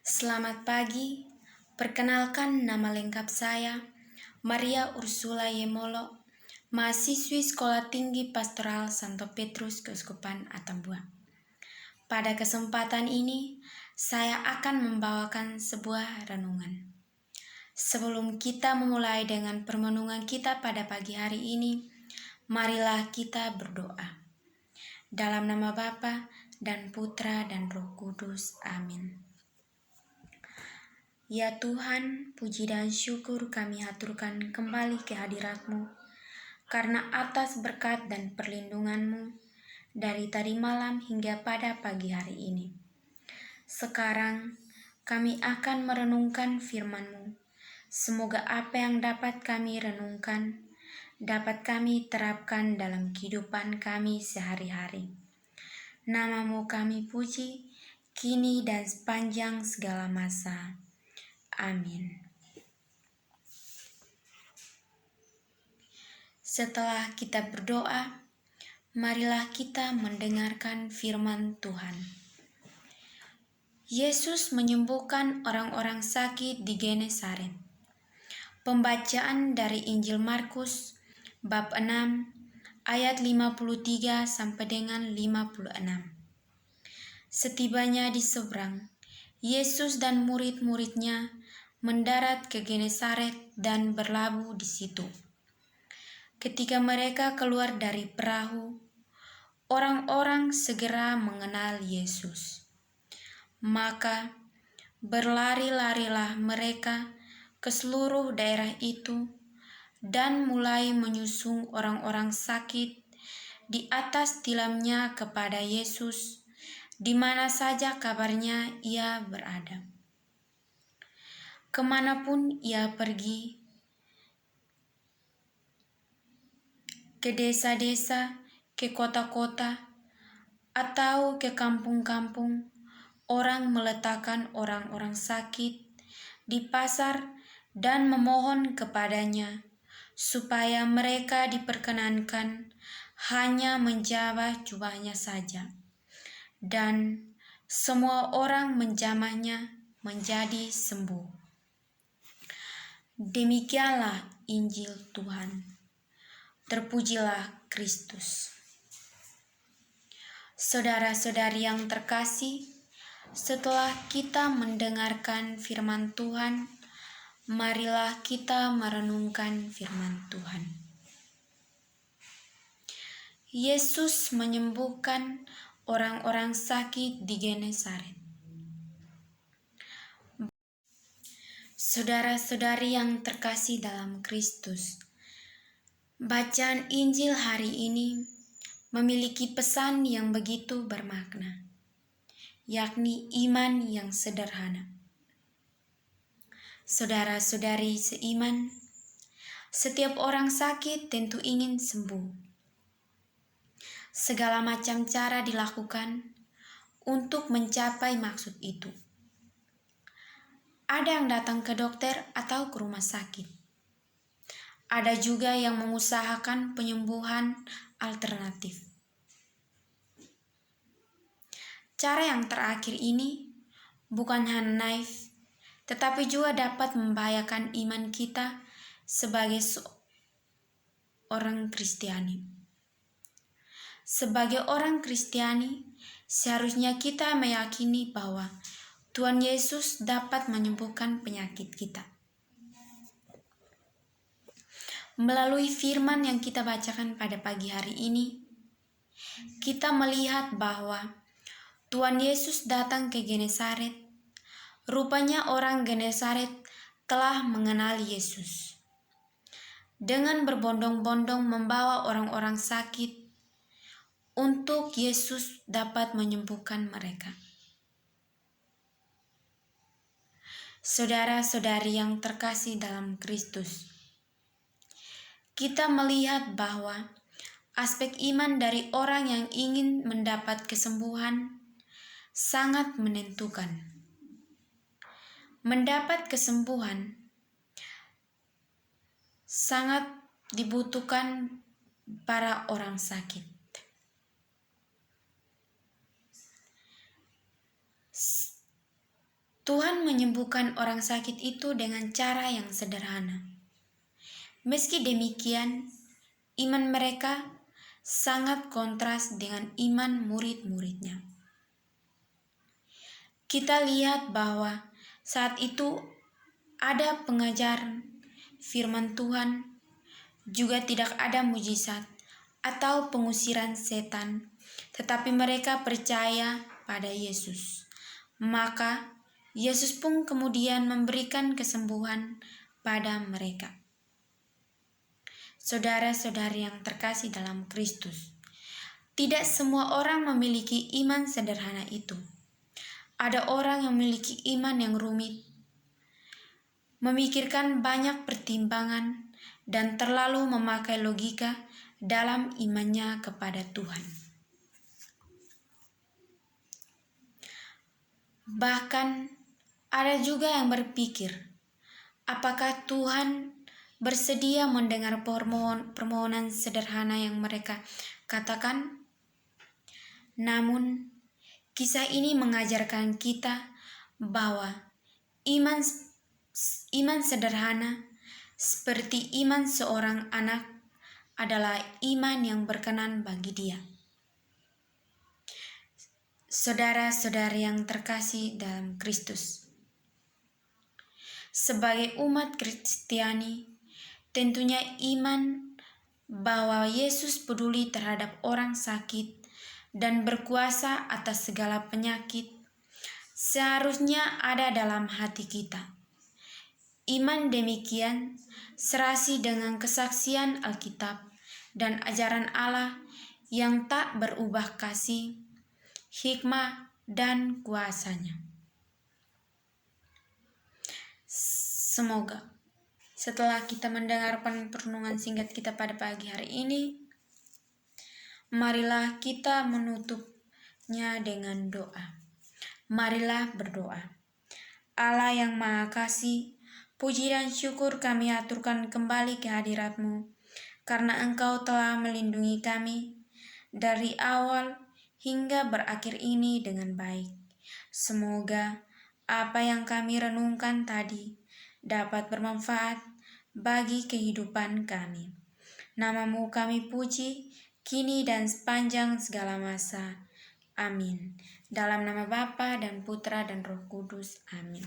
Selamat pagi, perkenalkan nama lengkap saya, Maria Ursula Yemolo, mahasiswi Sekolah Tinggi Pastoral Santo Petrus Keuskupan Atambua. Pada kesempatan ini, saya akan membawakan sebuah renungan. Sebelum kita memulai dengan permenungan kita pada pagi hari ini, marilah kita berdoa. Dalam nama Bapa dan Putra dan Roh Kudus. Amin. Ya Tuhan, puji dan syukur kami haturkan kembali ke hadirat-Mu, karena atas berkat dan perlindungan-Mu dari tadi malam hingga pada pagi hari ini. Sekarang kami akan merenungkan firman-Mu. Semoga apa yang dapat kami renungkan, dapat kami terapkan dalam kehidupan kami sehari-hari. Nama-Mu kami puji, kini dan sepanjang segala masa. Amin. Setelah kita berdoa, marilah kita mendengarkan firman Tuhan. Yesus menyembuhkan orang-orang sakit di Genesaret. Pembacaan dari Injil Markus bab 6 ayat 53 sampai dengan 56. Setibanya di seberang, Yesus dan murid-muridnya mendarat ke Genesaret dan berlabuh di situ. Ketika mereka keluar dari perahu, orang-orang segera mengenal Yesus. Maka berlari-larilah mereka ke seluruh daerah itu dan mulai menyusung orang-orang sakit di atas tilamnya kepada Yesus, di mana saja kabarnya ia berada. Kemanapun ia pergi, ke desa-desa, ke kota-kota, atau ke kampung-kampung, orang meletakkan orang-orang sakit di pasar dan memohon kepadanya supaya mereka diperkenankan hanya menjamah jubahnya saja. Dan semua orang menjamahnya menjadi sembuh. Demikianlah Injil Tuhan. Terpujilah Kristus. Saudara-saudari yang terkasih, setelah kita mendengarkan firman Tuhan, marilah kita merenungkan firman Tuhan. Yesus menyembuhkan orang-orang sakit di Genesaret. Saudara-saudari yang terkasih dalam Kristus, bacaan Injil hari ini memiliki pesan yang begitu bermakna, yakni iman yang sederhana. Saudara-saudari seiman, setiap orang sakit tentu ingin sembuh. Segala macam cara dilakukan untuk mencapai maksud itu. Ada yang datang ke dokter atau ke rumah sakit. Ada juga yang mengusahakan penyembuhan alternatif. Cara yang terakhir ini bukan hanya naif, tetapi juga dapat membahayakan iman kita sebagai orang Kristiani. Sebagai orang Kristiani, seharusnya kita meyakini bahwa Tuhan Yesus dapat menyembuhkan penyakit kita. Melalui firman yang kita bacakan pada pagi hari ini, kita melihat bahwa Tuhan Yesus datang ke Genesaret. Rupanya orang Genesaret telah mengenal Yesus. Dengan berbondong-bondong membawa orang-orang sakit untuk Yesus dapat menyembuhkan mereka. Saudara-saudari yang terkasih dalam Kristus, kita melihat bahwa aspek iman dari orang yang ingin mendapat kesembuhan sangat menentukan. Mendapat kesembuhan sangat dibutuhkan para orang sakit. Tuhan menyembuhkan orang sakit itu dengan cara yang sederhana. Meski demikian, iman mereka sangat kontras dengan iman murid-muridnya. Kita lihat bahwa saat itu ada pengajaran firman Tuhan, juga tidak ada mujizat atau pengusiran setan, tetapi mereka percaya pada Yesus. Maka Yesus pun kemudian memberikan kesembuhan pada mereka. Saudara-saudari yang terkasih dalam Kristus, tidak semua orang memiliki iman sederhana itu. Ada orang yang memiliki iman yang rumit, memikirkan banyak pertimbangan, dan terlalu memakai logika dalam imannya kepada Tuhan. Bahkan ada juga yang berpikir, apakah Tuhan bersedia mendengar permohonan sederhana yang mereka katakan? Namun, kisah ini mengajarkan kita bahwa iman sederhana seperti iman seorang anak adalah iman yang berkenan bagi Dia. Saudara-saudari yang terkasih dalam Kristus, sebagai umat Kristiani, tentunya iman bahwa Yesus peduli terhadap orang sakit dan berkuasa atas segala penyakit seharusnya ada dalam hati kita. Iman demikian serasi dengan kesaksian Alkitab dan ajaran Allah yang tak berubah kasih, hikmah, dan kuasanya. Semoga setelah kita mendengar perenungan singkat kita pada pagi hari ini, marilah kita menutupnya dengan doa. Marilah berdoa. Allah yang Maha Kasih, puji dan syukur kami aturkan kembali ke hadirat-Mu, karena Engkau telah melindungi kami dari awal hingga berakhir ini dengan baik. Semoga apa yang kami renungkan tadi dapat bermanfaat bagi kehidupan kami. Nama-Mu kami puji, kini dan sepanjang segala masa. Amin. Dalam nama Bapa dan Putra dan Roh Kudus. Amin.